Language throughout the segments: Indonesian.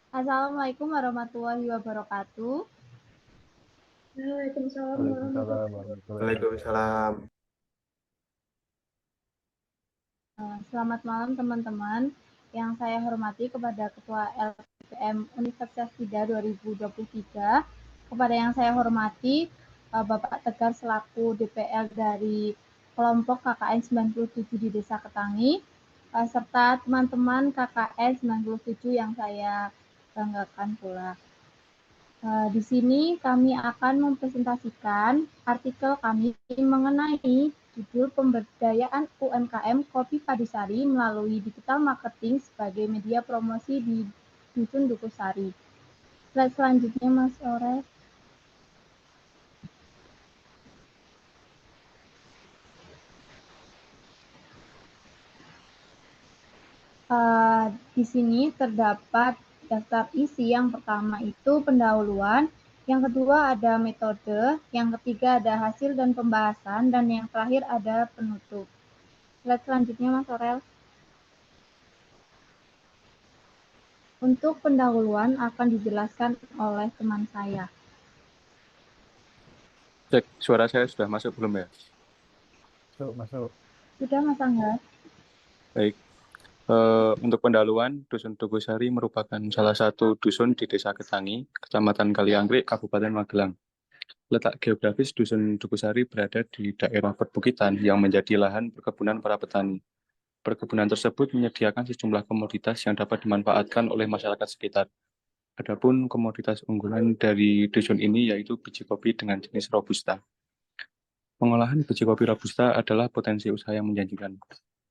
Assalamualaikum warahmatullahi wabarakatuh. Waalaikumsalam warahmatullahi Waalaikumsalam wabarakatuh. warahmatullahi wabarakatuh. Waalaikumsalam. Selamat malam teman-teman. Yang saya hormati kepada Ketua LPM Universitas Tidak 2023, kepada yang saya hormati Bapak Tegar selaku DPL dari kelompok KKN 97 di Desa Ketangi, serta teman-teman KKN 97 yang saya banggakan pula. Di sini kami akan mempresentasikan artikel kami mengenai judul pemberdayaan UMKM Kopi Padusari melalui digital marketing sebagai media promosi di Dusun Dukusari. Slide selanjutnya, Mas Ores. Di sini terdapat daftar isi. Yang pertama itu pendahuluan, yang kedua ada metode, yang ketiga ada hasil dan pembahasan, dan yang terakhir ada penutup. Slide selanjutnya, Mas Orel. Untuk pendahuluan akan dijelaskan oleh teman saya. Cek, suara saya sudah masuk belum ya? Masuk. Sudah, Mas Angga? Baik. Untuk pendahuluan, Dusun Tugusari merupakan salah satu dusun di Desa Ketangi, Kecamatan Kaliangkrik, Kabupaten Magelang. Letak geografis Dusun Tugusari berada di daerah perbukitan yang menjadi lahan perkebunan para petani. Perkebunan tersebut menyediakan sejumlah komoditas yang dapat dimanfaatkan oleh masyarakat sekitar. Adapun komoditas unggulan dari dusun ini yaitu biji kopi dengan jenis Robusta. Pengolahan biji kopi Robusta adalah potensi usaha yang menjanjikan,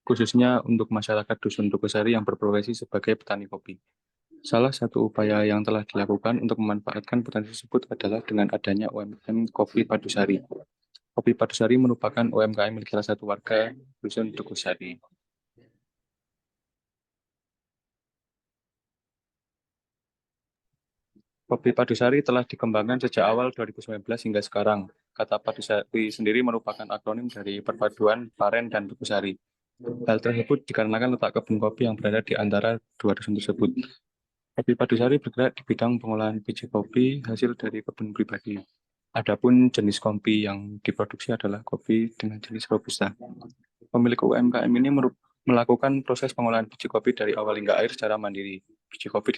khususnya untuk masyarakat Dusun Tugusari yang berprofesi sebagai petani kopi. Salah satu upaya yang telah dilakukan untuk memanfaatkan potensi tersebut adalah dengan adanya UMKM Kopi Padusari. Kopi Padusari merupakan UMKM milik salah satu warga Dusun Tugusari. Kopi Padusari telah dikembangkan sejak awal 2019 hingga sekarang. Kata Padusari sendiri merupakan akronim dari perpaduan Paren dan Tugusari. Hal tersebut dikarenakan letak kebun kopi yang berada di antara dua dusun tersebut. Kopi Padusari bergerak di bidang pengolahan biji kopi hasil dari kebun pribadi. Adapun jenis kopi yang diproduksi adalah kopi dengan jenis Robusta. Pemilik UMKM ini melakukan proses pengolahan biji kopi dari awal hingga akhir secara mandiri. Biji kopi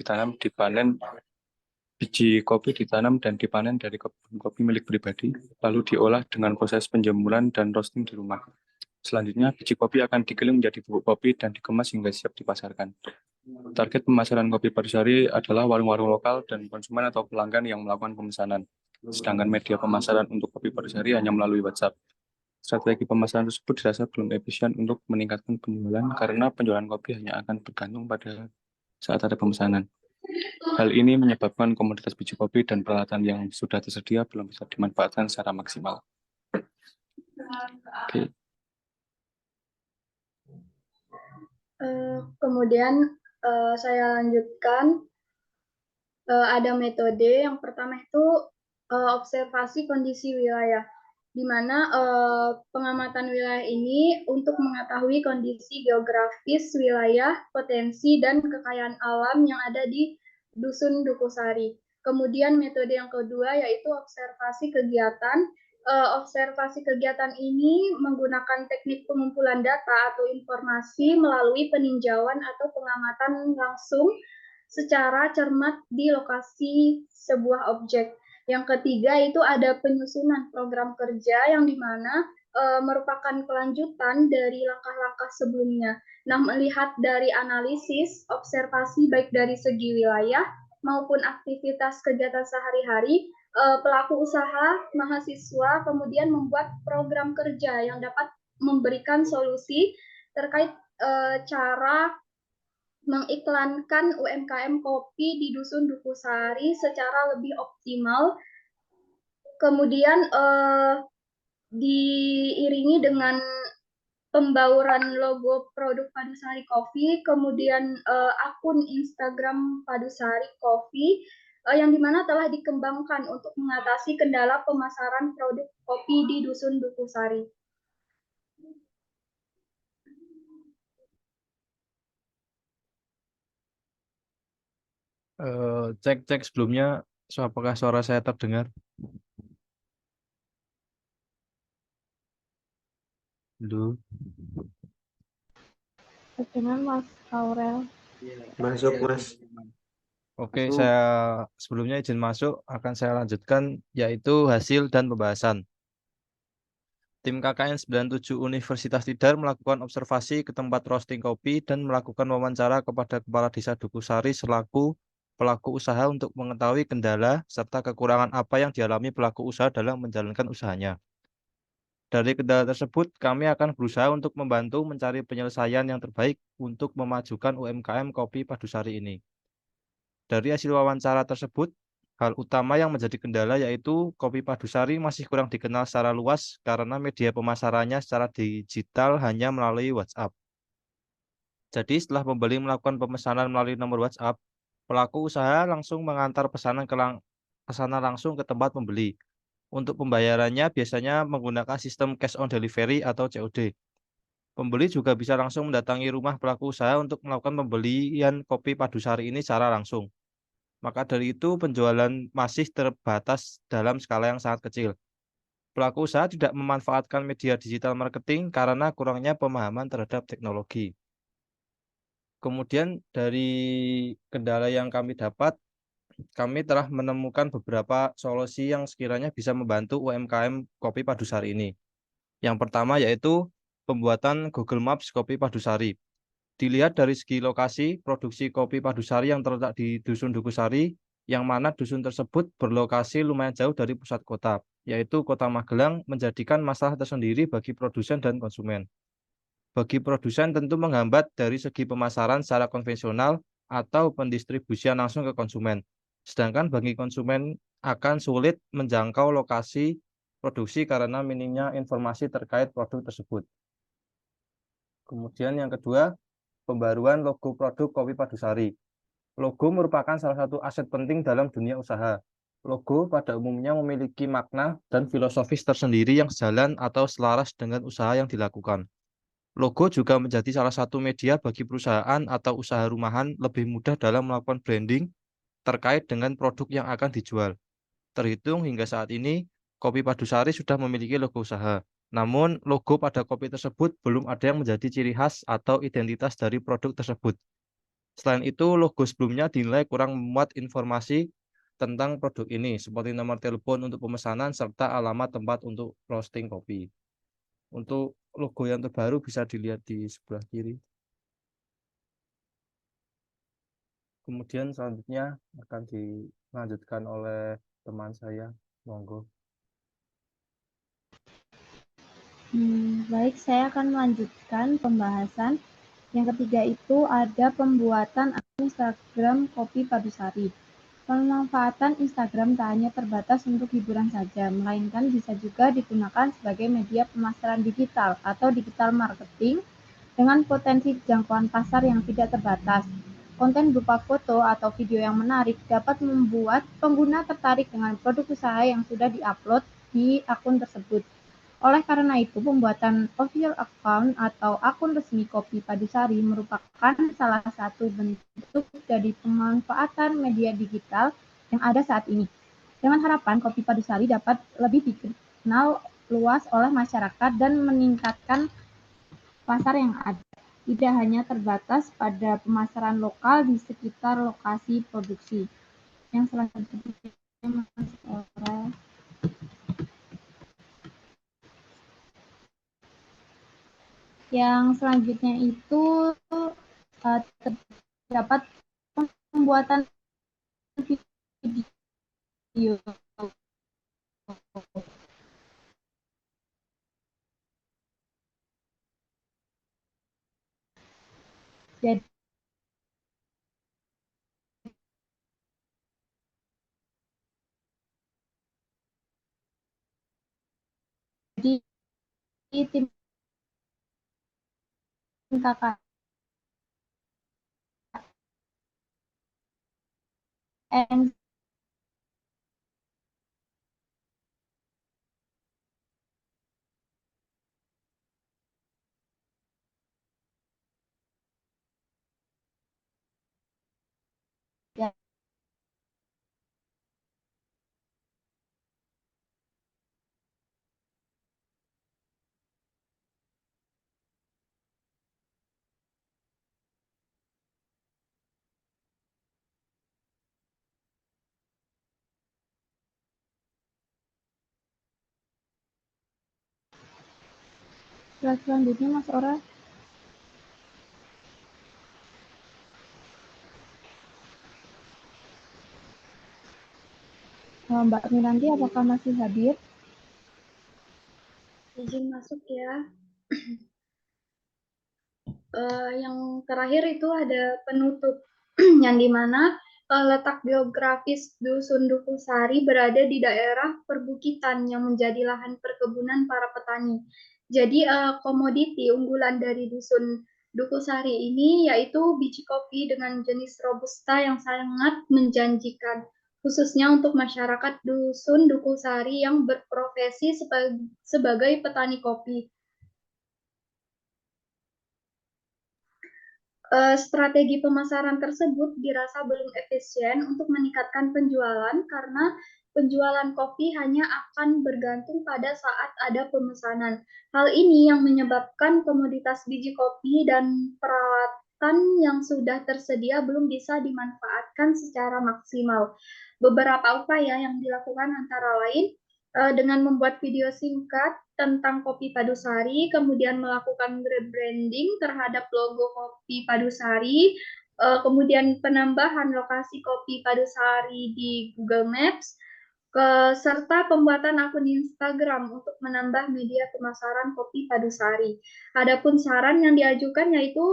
ditanam dan dipanen dari kebun kopi milik pribadi, lalu diolah dengan proses penjemuran dan roasting di rumah. Selanjutnya, biji kopi akan digiling menjadi bubuk kopi dan dikemas hingga siap dipasarkan. Target pemasaran kopi Padusari adalah warung-warung lokal dan konsumen atau pelanggan yang melakukan pemesanan. Sedangkan media pemasaran untuk kopi Padusari hanya melalui WhatsApp. Strategi pemasaran tersebut dirasa belum efisien untuk meningkatkan penjualan karena penjualan kopi hanya akan bergantung pada saat ada pemesanan. Hal ini menyebabkan komoditas biji kopi dan peralatan yang sudah tersedia belum bisa dimanfaatkan secara maksimal. Oke. Kemudian saya lanjutkan, ada metode. Yang pertama itu observasi kondisi wilayah, di mana pengamatan wilayah ini untuk mengetahui kondisi geografis wilayah, potensi, dan kekayaan alam yang ada di Dusun Dukusari. Kemudian metode yang kedua yaitu observasi kegiatan. Observasi kegiatan ini menggunakan teknik pengumpulan data atau informasi melalui peninjauan atau pengamatan langsung secara cermat di lokasi sebuah objek. Yang ketiga itu ada penyusunan program kerja yang dimana merupakan kelanjutan dari langkah-langkah sebelumnya. Nah, melihat dari analisis, observasi baik dari segi wilayah maupun aktivitas kegiatan sehari-hari, pelaku usaha, mahasiswa kemudian membuat program kerja yang dapat memberikan solusi terkait cara mengiklankan UMKM kopi di Dusun Dukusari secara lebih optimal. Kemudian diiringi dengan pembauran logo produk Padusari Coffee, kemudian akun Instagram Padusari Coffee, yang dimana telah dikembangkan untuk mengatasi kendala pemasaran produk kopi di Dusun Dukusari. Cek sebelumnya, apakah suara saya terdengar? Dulu. Dengan Mas Aurel. Masuk, Mas. Oke, Masuk. saya sebelumnya izin masuk, akan saya lanjutkan yaitu hasil dan pembahasan. Tim KKN 97 Universitas Tidar melakukan observasi ke tempat roasting kopi dan melakukan wawancara kepada Kepala Desa Dukusari selaku pelaku usaha untuk mengetahui kendala serta kekurangan apa yang dialami pelaku usaha dalam menjalankan usahanya. Dari kendala tersebut, kami akan berusaha untuk membantu mencari penyelesaian yang terbaik untuk memajukan UMKM Kopi Padusari ini. Dari hasil wawancara tersebut, hal utama yang menjadi kendala yaitu kopi Padusari masih kurang dikenal secara luas karena media pemasarannya secara digital hanya melalui WhatsApp. Jadi setelah pembeli melakukan pemesanan melalui nomor WhatsApp, pelaku usaha langsung mengantar pesanan langsung ke tempat pembeli. Untuk pembayarannya biasanya menggunakan sistem cash on delivery atau COD. Pembeli juga bisa langsung mendatangi rumah pelaku usaha untuk melakukan pembelian kopi Padusari ini secara langsung. Maka dari itu penjualan masih terbatas dalam skala yang sangat kecil. Pelaku usaha tidak memanfaatkan media digital marketing karena kurangnya pemahaman terhadap teknologi. Kemudian dari kendala yang kami dapat, kami telah menemukan beberapa solusi yang sekiranya bisa membantu UMKM Kopi Padusari ini. Yang pertama yaitu pembuatan Google Maps Kopi Padusari. Dilihat dari segi lokasi, produksi kopi Padusari yang terletak di Dusun Dukusari, yang mana dusun tersebut berlokasi lumayan jauh dari pusat kota, yaitu Kota Magelang, menjadikan masalah tersendiri bagi produsen dan konsumen. Bagi produsen tentu menghambat dari segi pemasaran secara konvensional atau pendistribusian langsung ke konsumen. Sedangkan bagi konsumen akan sulit menjangkau lokasi produksi karena minimnya informasi terkait produk tersebut. Kemudian yang kedua, pembaruan logo produk Kopi Padusari. Logo merupakan salah satu aset penting dalam dunia usaha. Logo pada umumnya memiliki makna dan filosofis tersendiri yang sejalan atau selaras dengan usaha yang dilakukan. Logo juga menjadi salah satu media bagi perusahaan atau usaha rumahan lebih mudah dalam melakukan branding terkait dengan produk yang akan dijual. Terhitung hingga saat ini, Kopi Padusari sudah memiliki logo usaha. Namun, logo pada kopi tersebut belum ada yang menjadi ciri khas atau identitas dari produk tersebut. Selain itu, logo sebelumnya dinilai kurang memuat informasi tentang produk ini, seperti nomor telepon untuk pemesanan serta alamat tempat untuk roasting kopi. Untuk logo yang terbaru bisa dilihat di sebelah kiri. Kemudian selanjutnya akan dilanjutkan oleh teman saya, monggo. Baik, saya akan melanjutkan pembahasan. Yang ketiga itu ada pembuatan akun Instagram Kopi Padusari. Pemanfaatan Instagram tak hanya terbatas untuk hiburan saja, melainkan bisa juga digunakan sebagai media pemasaran digital atau digital marketing dengan potensi jangkauan pasar yang tidak terbatas. Konten berupa foto atau video yang menarik dapat membuat pengguna tertarik dengan produk usaha yang sudah diupload di akun tersebut. Oleh karena itu, pembuatan official account atau akun resmi Kopi Padusari merupakan salah satu bentuk dari pemanfaatan media digital yang ada saat ini. Dengan harapan Kopi Padusari dapat lebih dikenal luas oleh masyarakat dan meningkatkan pasar yang ada, tidak hanya terbatas pada pemasaran lokal di sekitar lokasi produksi. Yang selanjutnya, Mas Aurel. Yang selanjutnya itu terdapat pembuatan video. Jadi tim KKN Slide selanjutnya, Mas Ora. Mbak Miranti, apakah masih hadir? Izin masuk ya. Yang terakhir itu ada penutup, yang dimana letak geografis Dusun Dukusari berada di daerah perbukitan yang menjadi lahan perkebunan para petani. Jadi komoditi unggulan dari Dusun Dukusari ini yaitu biji kopi dengan jenis Robusta yang sangat menjanjikan, khususnya untuk masyarakat Dusun Dukusari yang berprofesi sebagai petani kopi. Strategi pemasaran tersebut dirasa belum efisien untuk meningkatkan penjualan karena penjualan kopi hanya akan bergantung pada saat ada pemesanan. Hal ini yang menyebabkan komoditas biji kopi dan peralatan yang sudah tersedia belum bisa dimanfaatkan secara maksimal. Beberapa upaya yang dilakukan antara lain dengan membuat video singkat tentang kopi Padusari, kemudian melakukan rebranding terhadap logo kopi Padusari, kemudian penambahan lokasi kopi Padusari di Google Maps, serta pembuatan akun Instagram untuk menambah media pemasaran kopi Padusari. Adapun saran yang diajukan yaitu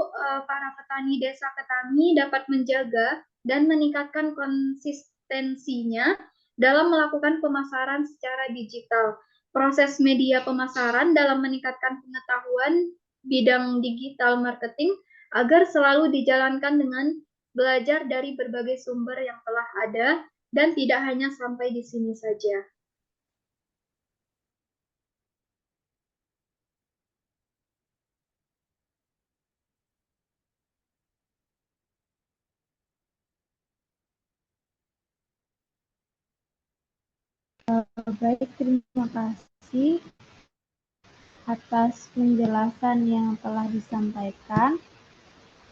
para petani desa Ketangi dapat menjaga dan meningkatkan konsistensinya dalam melakukan pemasaran secara digital. Proses media pemasaran dalam meningkatkan pengetahuan bidang digital marketing agar selalu dijalankan dengan belajar dari berbagai sumber yang telah ada dan tidak hanya sampai di sini saja. Baik, terima kasih atas penjelasan yang telah disampaikan.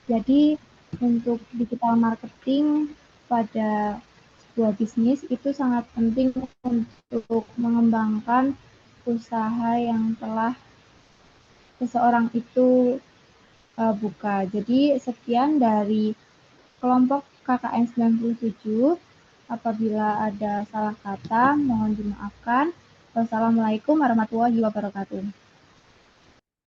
Jadi, untuk digital marketing pada sebuah bisnis itu sangat penting untuk mengembangkan usaha yang telah seseorang itu buka. Jadi, sekian dari kelompok KKN 97. Apabila ada salah kata, mohon dimaafkan. Wassalamualaikum warahmatullahi wabarakatuh.